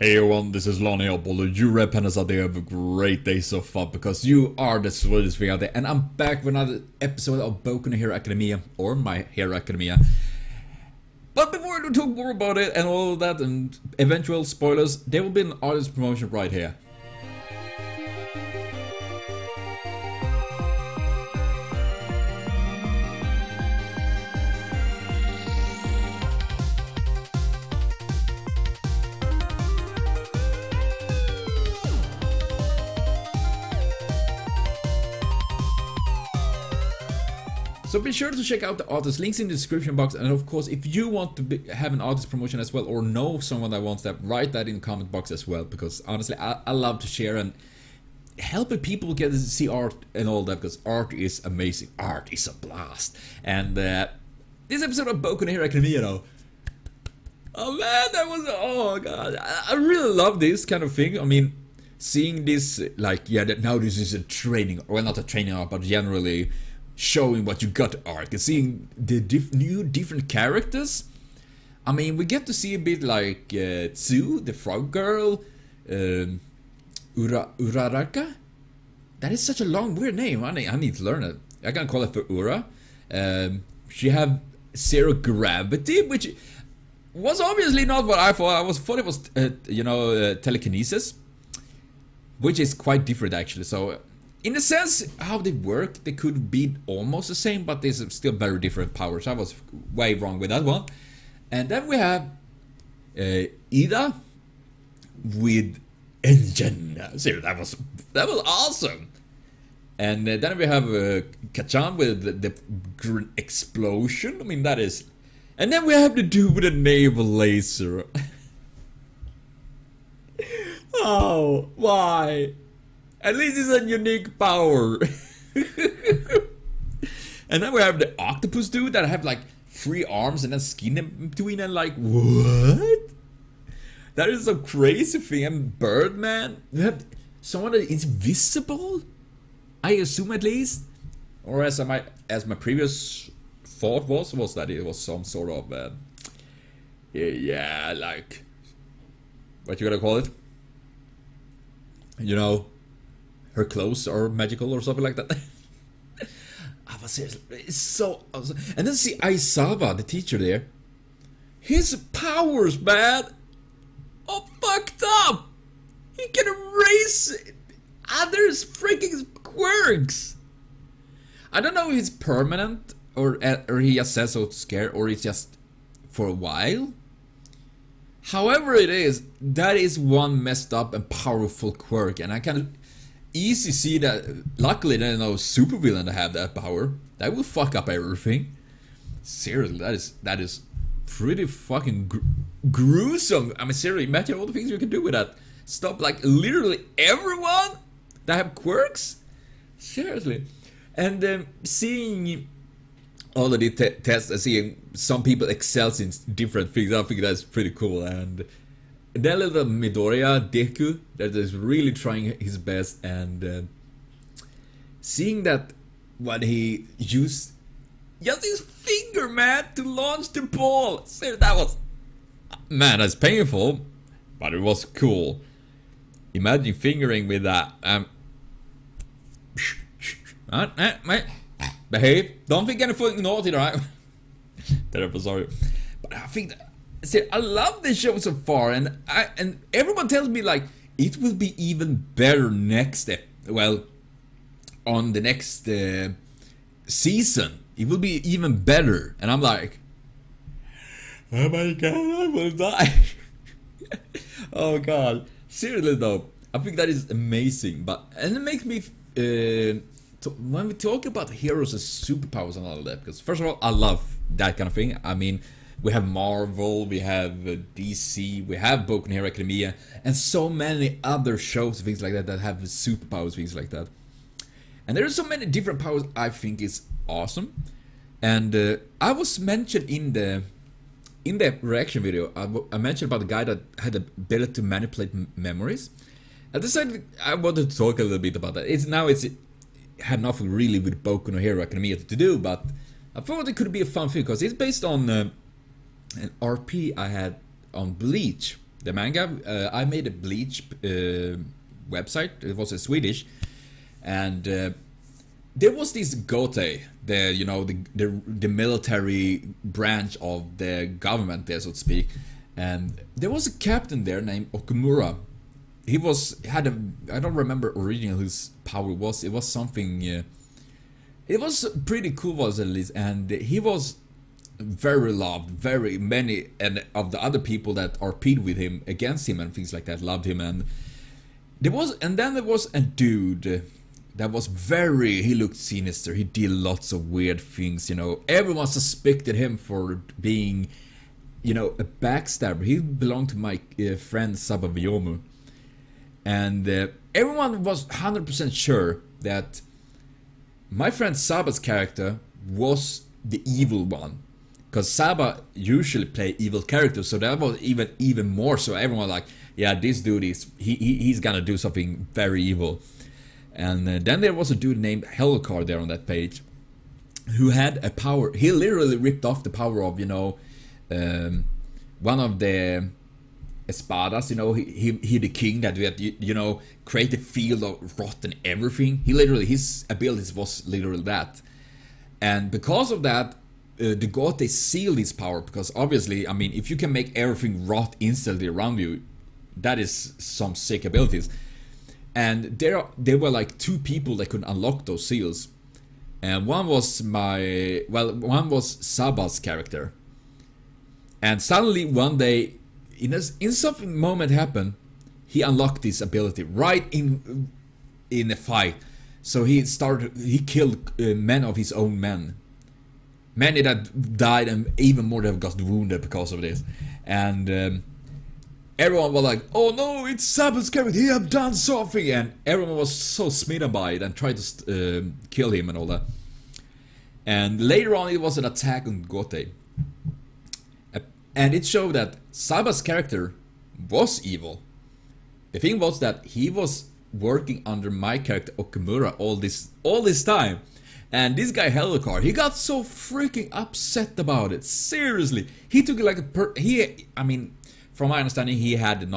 Hey everyone, this is LanokirX. You rep and I have a great day so far because you are the sweetest thing out there, and I'm back with another episode of Boku No Hero Academia, or My Hero Academia. But before we talk more about it and all of that and eventual spoilers, there will be an artist promotion right here. So be sure to check out the artist links in the description box, and of course if you want to have an artist promotion as well, or know someone that wants that, write that in the comment box as well, because honestly I love to share and helping people get to see art and all that, because art is amazing. Art is a blast. And this episode of Boku No Hero Academia though, oh man, that was, oh god, I really love this kind of thing. I mean, seeing this, like, yeah, that now this is a training, well, not a training art, but generally showing what you got arc and seeing the different characters. I mean, we get to see a bit like Tsu, the frog girl, Uraraka. That is such a long weird name. I need to learn it. I can call it for Ura. She have zero gravity, which was obviously not what I thought. I thought it was telekinesis, which is quite different actually. So in a sense, how they work, they could be almost the same, but there's still very different powers. I was way wrong with that one. And then we have Ida with engine. See, that was awesome. And then we have Kachan with the green explosion. I mean, that is. And then we have the dude with a naval laser. Oh, why? At least it's a unique power. And then we have the octopus dude that have like 3 arms and then skin in between, and like, what? That is a crazy thing. And Birdman, you have someone that is visible, I assume, at least, or as my previous thought was that it was some sort of yeah, like, what you gonna call it? You know, her clothes are magical or something like that. But seriously, it's so awesome. And then see Aizawa, the teacher there. His powers, man, are fucked up. He can erase others' freaking quirks. I don't know if it's permanent or he just says so scared, or it's just for a while. However it is, that is one messed up and powerful quirk, and I can easy see that. Luckily there are no supervillain that have that power. That will fuck up everything. Seriously, that is pretty fucking gruesome. I mean, seriously, imagine all the things you can do with that. Stop like literally everyone that have quirks. Seriously. And seeing all of the tests and seeing some people excel in different things, I think that's pretty cool. And that little Midoriya Deku that is really trying his best, and seeing that when he used just his finger, man, to launch the ball. So that was, man, that's painful, but it was cool. Imagine fingering with that. Behave. Don't think anything naughty, right? Terrible, sorry. But I think that, see, I love this show so far, and everyone tells me like it will be even better next on the next season. It will be even better, and I'm like, oh my god, I will die. Oh god, seriously though, I think that is amazing. But and it makes me when we talk about heroes and superpowers and all that, because first of all, I love that kind of thing. I mean, we have Marvel, we have DC, we have Boku No Hero Academia, and so many other shows and things like that that have superpowers, things like that. And there are so many different powers I think is awesome. And I was mentioned in the reaction video, I mentioned about the guy that had the ability to manipulate memories. I decided I wanted to talk a little bit about that. It had nothing really with Boku No Hero Academia to do, but I thought it could be a fun thing because it's based on an RP I had on Bleach. the manga. I made a Bleach website. It was a Swedish, and there was this Gote, the military branch of the government there, so to speak, and there was a captain there named Okumura. He had a, I don't remember originally his power was. It was something. It was pretty cool, was at least, and he was very loved. Very many and of the other people that RP'd with him against him and things like that loved him, and then there was a dude that was he looked sinister. He did lots of weird things, Everyone suspected him for being, a backstabber. He belonged to my friend Sabaviyomu. And everyone was 100% sure that my friend Saba's character was the evil one. Because Saba usually play evil characters, so that was even more so. Everyone like, yeah, this dude he's gonna do something very evil. And then there was a dude named Hellcar there on that page, who had a power. He literally ripped off the power of one of the espadas. He the king that had create a field of rotten everything. His abilities was literally that, and because of that, the Gote sealed his power, because obviously, I mean, if you can make everything rot instantly around you, that is some sick abilities. And there were like 2 people that could unlock those seals, and one was Saba's character. And suddenly one day, in something moment happened, he unlocked this ability right in a fight. So he killed men of his own men. Many that died, and even more that got wounded because of this. And everyone was like, oh no, it's Saba's character, he have done something. And everyone was so smitten by it and tried to kill him and all that. And later on, it was an attack on Gote. And it showed that Saba's character was evil. The thing was that he was working under my character Okumura all this time. And this guy Hellcar, he got so freaking upset about it. Seriously, he took it like I mean, from my understanding, he had this.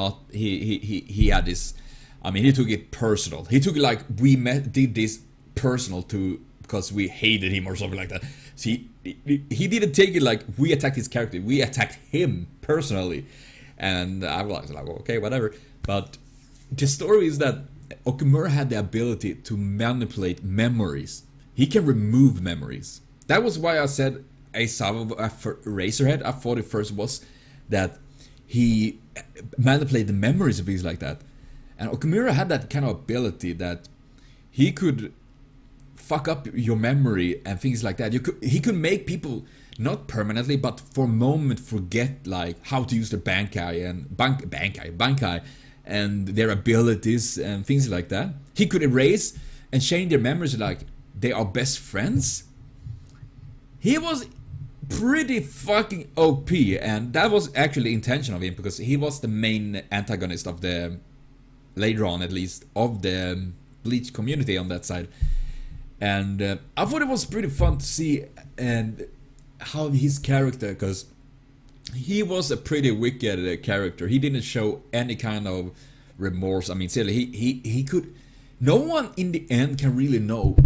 I mean, he took it personal. He took it like did this personal because we hated him or something like that. See, he didn't take it like we attacked his character. We attacked him personally, and I was like, okay, whatever. But the story is that Okumura had the ability to manipulate memories. He can remove memories. That was why I said a Razorhead. I thought it first was that he manipulated the memories of things like that. And Okumura had that kind of ability that he could fuck up your memory and things like that. He could make people, not permanently, but for a moment forget like how to use the Bankai and their abilities and things like that. He could erase and change their memories like they are best friends. He was pretty fucking OP, and that was actually the intention of him, because he was the main antagonist of the, later on at least, of the Bleach community on that side. And I thought it was pretty fun to see and how his character, because he was a pretty wicked character. He didn't show any kind of remorse. I mean, seriously, he could. No one in the end can really know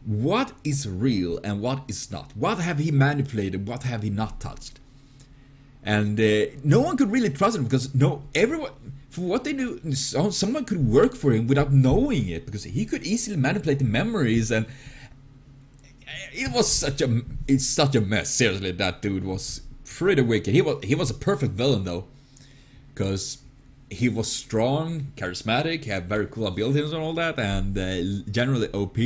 what is real and what is not. What have he manipulated? What have he not touched? And no one could really trust him, because everyone, for what they do, someone could work for him without knowing it, because he could easily manipulate the memories, and it's such a mess. Seriously, that dude was pretty wicked. He was a perfect villain though, because he was strong, charismatic, had very cool abilities and all that, and generally OP.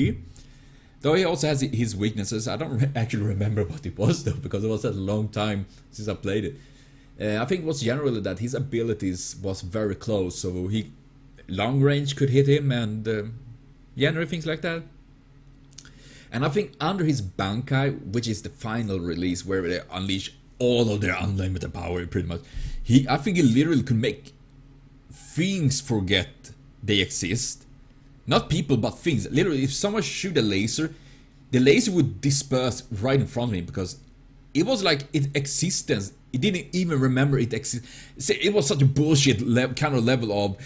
Though he also has his weaknesses. I don't actually remember what it was though, because it was a long time since I played it. I think it was generally that his abilities was very close, so he long range could hit him, and generally things like that. And I think under his Bankai, which is the final release where they unleash all of their unlimited power pretty much, I think he literally could make things forget they exist. Not people, but things. Literally, if someone shoot a laser, the laser would disperse right in front of him, because it was like its existence. It didn't even remember it existed. It was such a bullshit kind of level of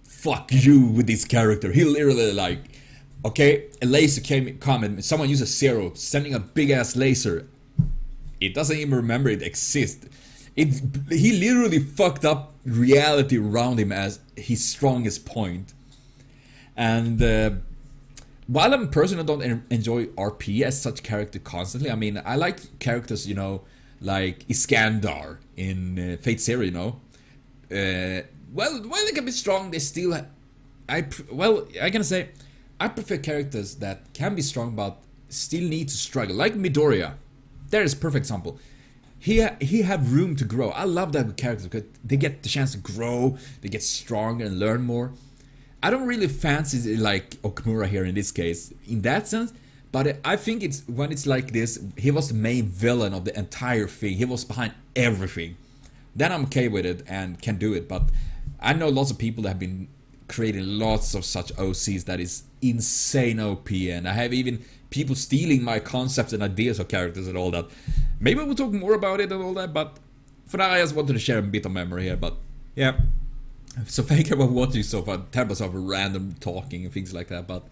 fuck you with this character. He literally like, okay, a laser come and someone uses zero, sending a big ass laser. It doesn't even remember it exists. He literally fucked up reality around him as his strongest point. And while I'm personally don't enjoy RP as such character constantly, I mean, I like characters, you know, like Iskandar in Fate Zero, you know. Well, while they can be strong, they still... I can say, I prefer characters that can be strong but still need to struggle. Like Midoriya. There is a perfect example. He have room to grow. I love that with characters because they get the chance to grow, they get stronger and learn more. I don't really fancy like Okamura here in this case, in that sense, but I think it's when it's like this, he was the main villain of the entire thing, he was behind everything. Then I'm okay with it and can do it, but I know lots of people that have been creating lots of such OCs that is insane OP, and I have even people stealing my concepts and ideas of characters and all that. Maybe we'll talk more about it and all that, but for now I just wanted to share a bit of memory here, but yeah. So thank you for watching so far. Terrible of random talking and things like that, but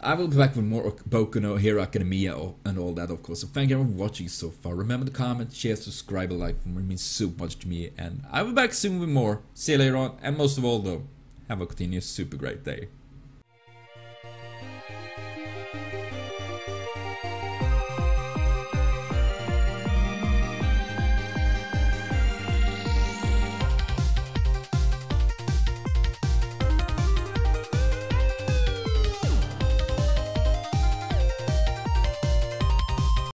I will be back with more Boku No Hero Academia and all that, of course. So thank you for watching so far. Remember to comment, share, subscribe, and like. It means so much to me, and I will be back soon with more. See you later on, and most of all though, have a continuous super great day.